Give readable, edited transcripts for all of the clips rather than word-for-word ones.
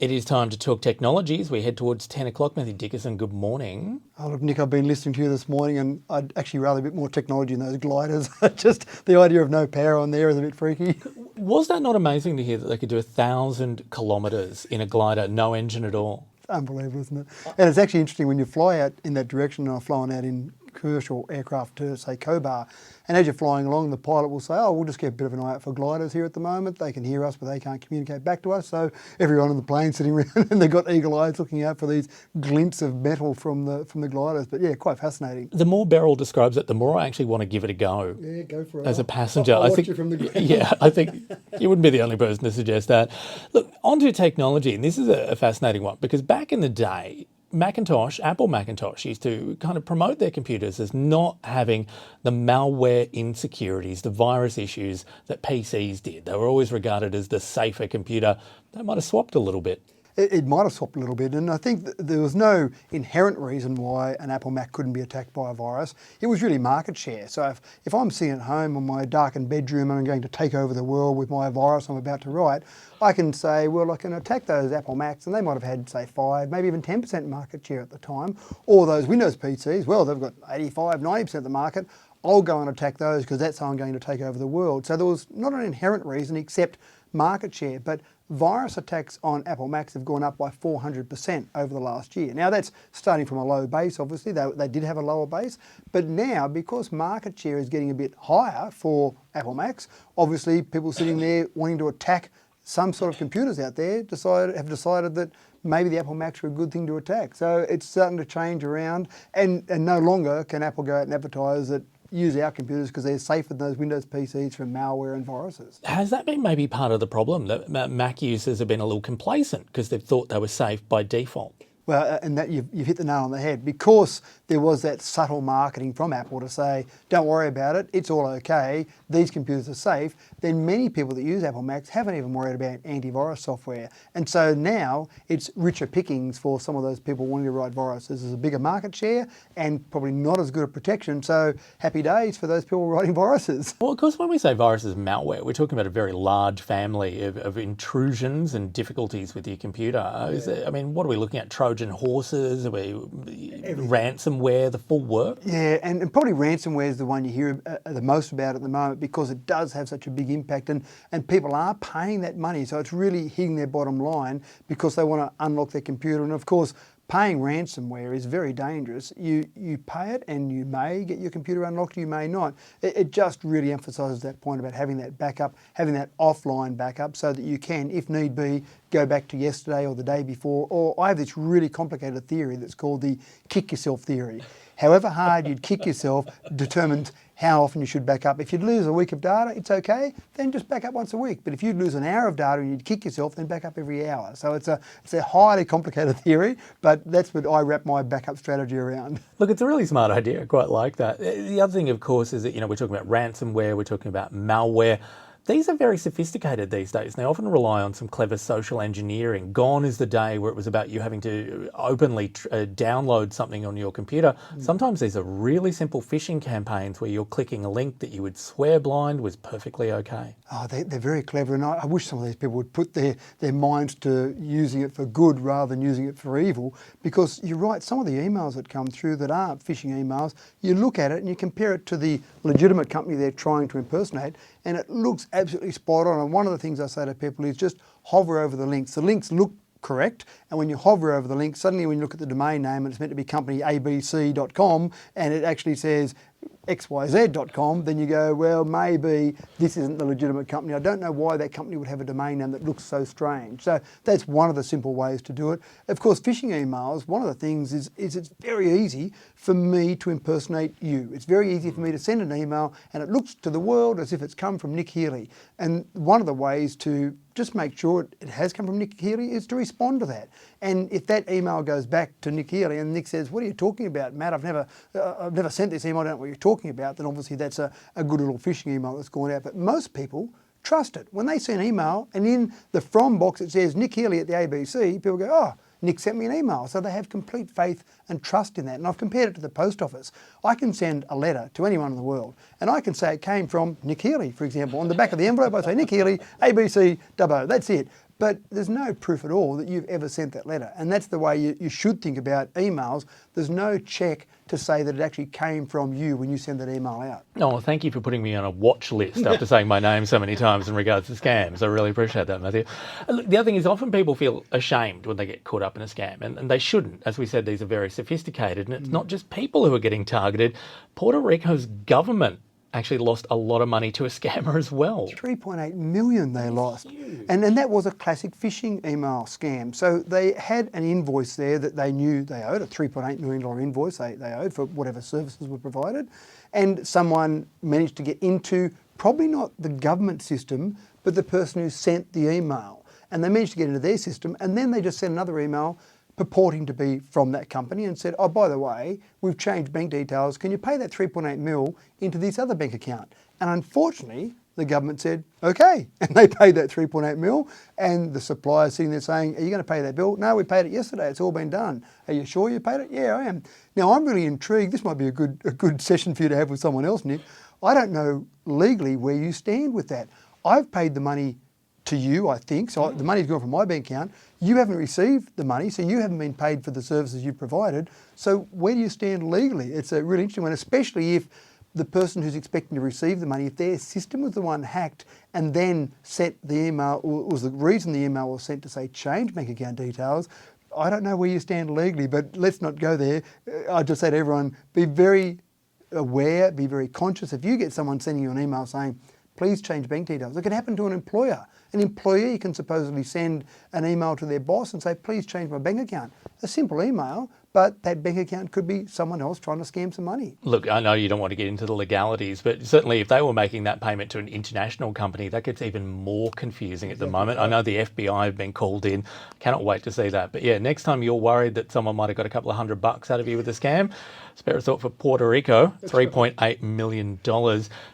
It is time to talk technology as we head towards 10 o'clock. Mathew Dickerson, good morning. Oh, look, Nick, I've been listening to you this morning and I'd actually rather a bit more technology in those gliders. Just the idea of no power on there is a bit freaky. Was that not amazing to hear that they could do 1,000 kilometres in a glider, no engine at all? It's unbelievable, isn't it? And it's actually interesting when you fly out in that direction, and I've flown out in commercial aircraft to, say, Cobar, and as you're flying along, the pilot will say, oh, we'll just keep a bit of an eye out for gliders here at the moment. They can hear us, but they can't communicate back to us. So everyone on the plane sitting around and they've got eagle eyes looking out for these glints of metal from the gliders. But yeah, quite fascinating. The more Beryl describes it, the more I actually want to give it a go. Yeah, go for it. As a passenger. I'll I watch think, you from the ground. Yeah, I think you wouldn't be the only person to suggest that. Look, onto technology, and this is a fascinating one, because back in the day, Apple Macintosh used to kind of promote their computers as not having the malware insecurities, the virus issues that PCs did. They were always regarded as the safer computer. They might have swapped a little bit. It might have swapped a little bit, and I think there was no inherent reason why an Apple Mac couldn't be attacked by a virus. It was really market share. So if I'm sitting at home in my darkened bedroom and I'm going to take over the world with my virus I'm about to write, I can say, well, I can attack those Apple Macs, and they might have had, say, 5, maybe even 10% market share at the time. Or those Windows PCs, well, they've got 85, 90% of the market. I'll go and attack those because that's how I'm going to take over the world. So there was not an inherent reason except market share, but virus attacks on Apple Macs have gone up by 400% over the last year. Now that's starting from a low base, obviously. They did have a lower base, but now because market share is getting a bit higher for Apple Macs, obviously people sitting there wanting to attack some sort of computers out there have decided that maybe the Apple Macs are a good thing to attack. So it's starting to change around, and no longer can Apple go out and advertise that use our computers because they're safer than those Windows PCs from malware and viruses. Has that been maybe part of the problem, that Mac users have been a little complacent because they've thought they were safe by default? Well, and that you've hit the nail on the head, because there was that subtle marketing from Apple to say, don't worry about it, it's all okay, these computers are safe. Then many people that use Apple Macs haven't even worried about antivirus software. And so now it's richer pickings for some of those people wanting to write viruses. There's a bigger market share and probably not as good a protection. So happy days for those people writing viruses. Well, of course, when we say viruses malware, we're talking about a very large family of intrusions and difficulties with your computer. What are we looking at? Trojan horses? Are we ransomware, the full work? Yeah, and probably ransomware is the one you hear the most about at the moment, because it does have such a big impact, and people are paying that money. So it's really hitting their bottom line because they want to unlock their computer. And of course, paying ransomware is very dangerous. You pay it and you may get your computer unlocked, you may not. It just really emphasises that point about having that backup, having that offline backup, so that you can, if need be, go back to yesterday or the day before. Or I have this really complicated theory that's called the kick yourself theory. However hard you'd kick yourself determines how often you should back up. If you'd lose a week of data, it's okay, then just back up once a week. But if you'd lose an hour of data and you'd kick yourself, then back up every hour. So it's a highly complicated theory, but that's what I wrap my backup strategy around. Look, it's a really smart idea. I quite like that. The other thing, of course, is that, we're talking about ransomware, we're talking about malware. These are very sophisticated these days. They often rely on some clever social engineering. Gone is the day where it was about you having to openly download something on your computer. Sometimes these are really simple phishing campaigns where you're clicking a link that you would swear blind was perfectly okay. Oh, they're very clever, and I wish some of these people would put their minds to using it for good rather than using it for evil, because you're right, some of the emails that come through that aren't phishing emails, you look at it and you compare it to the legitimate company they're trying to impersonate, and it looks absolutely spot on. And one of the things I say to people is just hover over the links. The links look correct, and when you hover over the link, suddenly when you look at the domain name and it's meant to be company abc.com and it actually says xyz.com, then you go, well, maybe this isn't the legitimate company. I don't know why that company would have a domain name that looks so strange. So that's one of the simple ways to do it. Of course, phishing emails, one of the things is it's very easy for me to impersonate you. It's very easy for me to send an email and it looks to the world as if it's come from Nic Healey. And one of the ways to just make sure it has come from Nic Healey is to respond to that. And if that email goes back to Nic Healey and Nick says, what are you talking about, Matt? I've never sent this email, I don't know what you're talking about, then obviously that's a good little phishing email that's gone out. But most people trust it. When they see an email and in the from box it says Nic Healey at the ABC, people go, oh, Nick sent me an email. So they have complete faith and trust in that. And I've compared it to the post office. I can send a letter to anyone in the world and I can say it came from Nic Healey, for example. On the back of the envelope I say Nic Healey, ABC, Dubbo, that's it. but there's no proof at all that you've ever sent that letter. And that's the way you should think about emails. There's no check to say that it actually came from you when you send that email out. Oh, well, thank you for putting me on a watch list after saying my name so many times in regards to scams. I really appreciate that, Matthew. Look, the other thing is often people feel ashamed when they get caught up in a scam, and they shouldn't. As we said, these are very sophisticated, and it's not just people who are getting targeted. Puerto Rico's government actually lost a lot of money to a scammer as well. 3.8 million they lost. And that was a classic phishing email scam. So they had an invoice there that they knew they owed, a $3.8 million invoice they owed for whatever services were provided. And someone managed to get into, probably not the government system, but the person who sent the email. And they managed to get into their system, and then they just sent another email purporting to be from that company and said, oh, by the way, we've changed bank details. Can you pay that 3.8 mil into this other bank account? And unfortunately, the government said, okay. And they paid that 3.8 mil, and the supplier's sitting there saying, are you going to pay that bill? No, we paid it yesterday. It's all been done. Are you sure you paid it? Yeah, I am. Now, I'm really intrigued. This might be a good session for you to have with someone else, Nick. I don't know legally where you stand with that. I've paid the money to you, I think. So the money's gone from my bank account. You haven't received the money, so you haven't been paid for the services you provided. So where do you stand legally? It's a really interesting one, especially if the person who's expecting to receive the money, if their system was the one hacked and then sent the email, or was the reason the email was sent to say change bank account details, I don't know where you stand legally, but let's not go there. I just say to everyone, be very aware, be very conscious. If you get someone sending you an email saying, please change bank details, it can happen to an employer. An employee can supposedly send an email to their boss and say, please change my bank account. A simple email, but that bank account could be someone else trying to scam some money. Look, I know you don't want to get into the legalities, but certainly if they were making that payment to an international company, that gets even more confusing at the moment. I know the FBI have been called in. Cannot wait to see that. But yeah, next time you're worried that someone might have got a couple of $100 out of you with a scam, spare a thought for Puerto Rico, $3.8 million.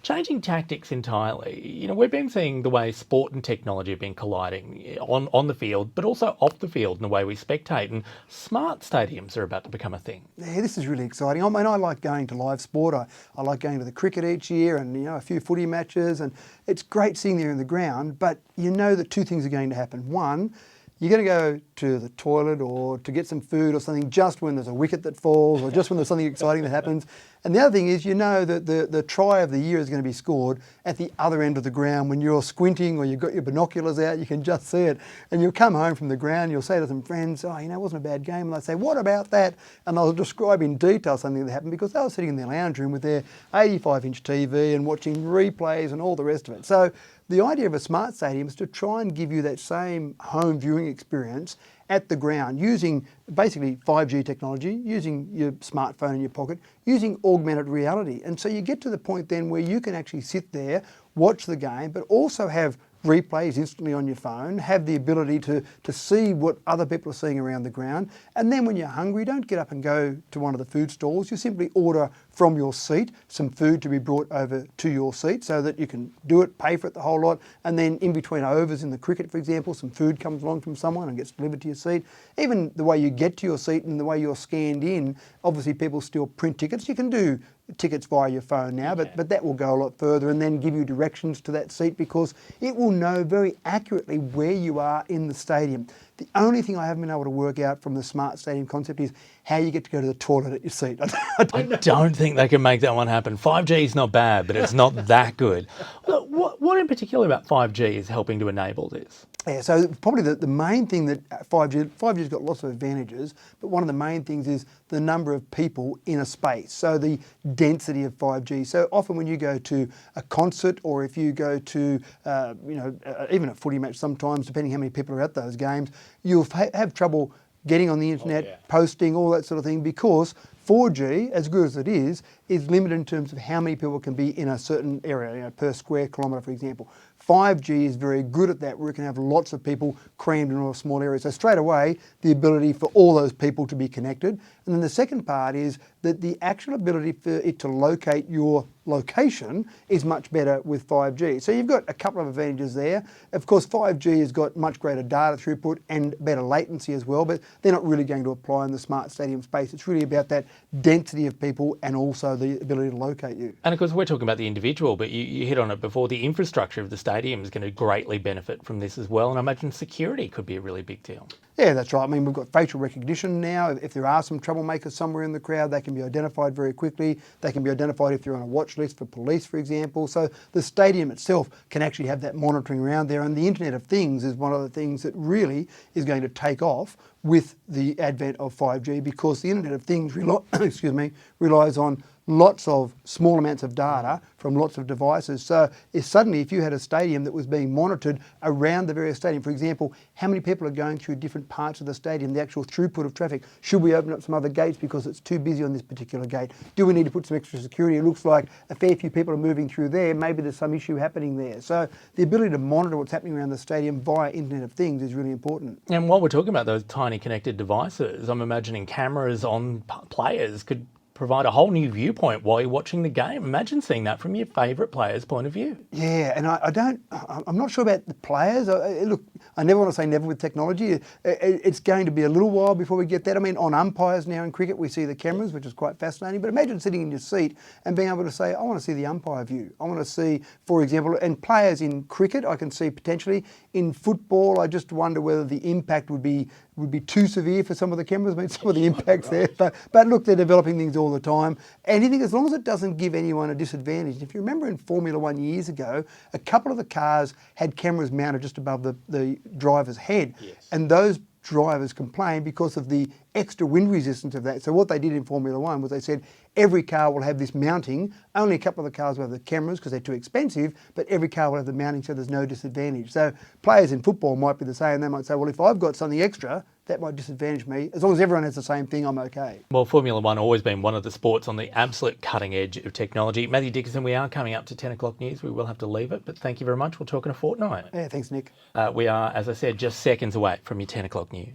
Changing tactics entirely. You know, we've been seeing the way sport and technology have been colliding on the field, but also off the field in the way we spectate. And smart stadiums are about to become a thing. Yeah, this is really exciting. I mean, I like going to live sport. I like going to the cricket each year and, you know, a few footy matches. And it's great seeing there in the ground, but you know that two things are going to happen. One, you're going to go to the toilet or to get some food or something just when there's a wicket that falls or just when there's something exciting that happens. And the other thing is, you know that the try of the year is going to be scored at the other end of the ground when you're squinting or you've got your binoculars out, you can just see it. And you'll come home from the ground, you'll say to some friends, oh, you know, it wasn't a bad game. And they'll say, what about that? And they'll describe in detail something that happened because they were sitting in their lounge room with their 85-inch TV and watching replays and all the rest of it. So the idea of a smart stadium is to try and give you that same home viewing experience at the ground using basically 5G technology, using your smartphone in your pocket, using augmented reality. And so you get to the point then where you can actually sit there, watch the game, but also have replays instantly on your phone, have the ability to see what other people are seeing around the ground. And then when you're hungry, don't get up and go to one of the food stalls. You simply order from your seat some food to be brought over to your seat so that you can do it, pay for it the whole lot. And then in between overs in the cricket, for example, some food comes along from someone and gets delivered to your seat. Even the way you get to your seat and the way you're scanned in, obviously people still print tickets. You can do tickets via your phone now, but that will go a lot further and then give you directions to that seat because it will know very accurately where you are in the stadium. The only thing I haven't been able to work out from the smart stadium concept is how you get to go to the toilet at your seat. I don't think they can make that one happen. 5G is not bad, but it's not that good. Look, what in particular about 5G is helping to enable this? Yeah, so probably the main thing that 5G's got lots of advantages, but one of the main things is the number of people in a space, so the density of 5G. So often when you go to a concert or if you go to, even a footy match sometimes, depending how many people are at those games, you'll have trouble getting on the internet, posting, all that sort of thing, because 4G, as good as it is limited in terms of how many people can be in a certain area, you know, per square kilometre, for example. 5G is very good at that, where it can have lots of people crammed into a small area. So straight away, the ability for all those people to be connected. And then the second part is that the actual ability for it to locate your location is much better with 5G. So you've got a couple of advantages there. Of course, 5G has got much greater data throughput and better latency as well, but they're not really going to apply in the smart stadium space. It's really about that density of people and also the ability to locate you. And of course, we're talking about the individual, but you hit on it before. The infrastructure of the stadium is going to greatly benefit from this as well. And I imagine security could be a really big deal. Yeah, that's right. I mean, we've got facial recognition now. If there are some troublemakers somewhere in the crowd, they can be identified very quickly. They can be identified if you're on a watch list for police, for example. So the stadium itself can actually have that monitoring around there. And the Internet of Things is one of the things that really is going to take off with the advent of 5G, because the Internet of Things relies on lots of small amounts of data from lots of devices. So if you had a stadium that was being monitored around the various stadium, for example, how many people are going through different parts of the stadium, the actual throughput of traffic, should we open up some other gates because it's too busy on this particular gate? Do we need to put some extra security? It looks like a fair few people are moving through there, maybe there's some issue happening there. So the ability to monitor what's happening around the stadium via Internet of Things is really important. And while we're talking about those tiny connected devices, I'm imagining cameras on players could provide a whole new viewpoint while you're watching the game. Imagine seeing that from your favourite player's point of view. Yeah, and I'm not sure about the players. Look, I never want to say never with technology. It's going to be a little while before we get that. I mean, on umpires now in cricket, we see the cameras, which is quite fascinating. But imagine sitting in your seat and being able to say, I want to see the umpire view. I want to see, for example, and players in cricket, I can see potentially. In football, I just wonder whether the impact would be too severe for some of the cameras. I mean, some of the impacts there. But look, they're developing things all the time. Anything, as long as it doesn't give anyone a disadvantage. If you remember in Formula One years ago, a couple of the cars had cameras mounted just above the driver's head. Yes. And those drivers complained because of the extra wind resistance of that. So what they did in Formula One was they said every car will have this mounting. Only a couple of the cars will have the cameras because they're too expensive, but every car will have the mounting so there's no disadvantage. So players in football might be the same. They might say, well, if I've got something extra, that might disadvantage me. As long as everyone has the same thing, I'm okay. Well, Formula One always been one of the sports on the absolute cutting edge of technology. Mathew Dickerson, we are coming up to 10 o'clock news. We will have to leave it, but thank you very much. We'll talk in a fortnight. Yeah, thanks, Nick. We are, as I said, just seconds away from your 10 o'clock news.